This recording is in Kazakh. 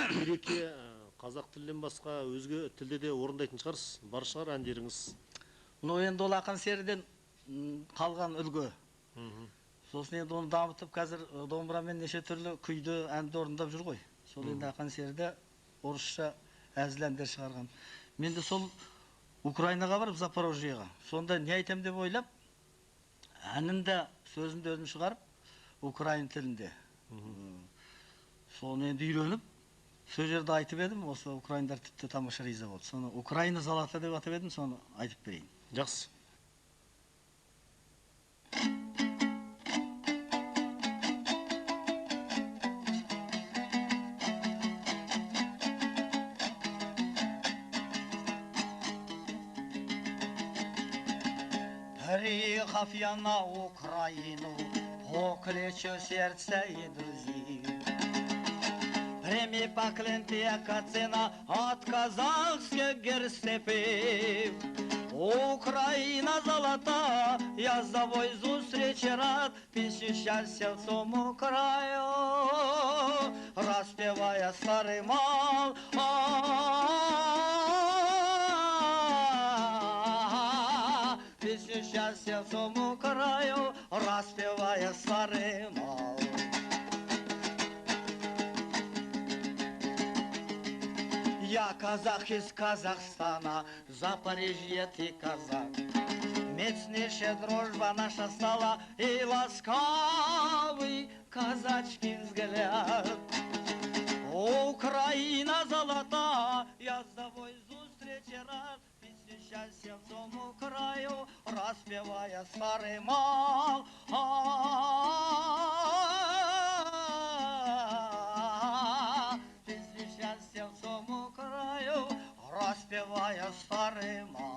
бир-эки қазақ тілден басқа өзге тілде де орындайтын шығарсыз, бар шығар әндеріңіз. Ну енді ол ақан серіден қалған үлгі. Сосын енді оны дамытып, қазір домбырамен неше түрлі күйді, әнді орындап жүр ғой. Сол енді ақан серіде орысша әзіл әндер шығарған. Мен де сол Украинаға барып, Запорожьеға. Сонда не айтам деп ойлап, әнімді, сөзімді өзім шығарып, Украин тілінде. Соны енді үйреніп, сол жерде айтып едім, осы украиндар тіпті тамаша риза болды. Соны Украина золота деп атап едім, соны айтып берейін. Жақсы. Приехав я на Украину, покличу сердце и друзей. Прими поклонение цена от казахских герстепей. Украина золота, я за вой зустрічі рад, пісню щастя в цьому краю, розпіває старий мал. Пісню щастя в цьому краю, розпіває старий мал. Я казах из Казахстана, Запорожье ты казах. Міцніше дружба наша стала и ласкавый казачий взгляд. Украина золота, я с тобой зустрічі рад, пісню щастя в цьому краю, розпіває старий мал. Пісню щастя в цьому краю, розпіває старий мал.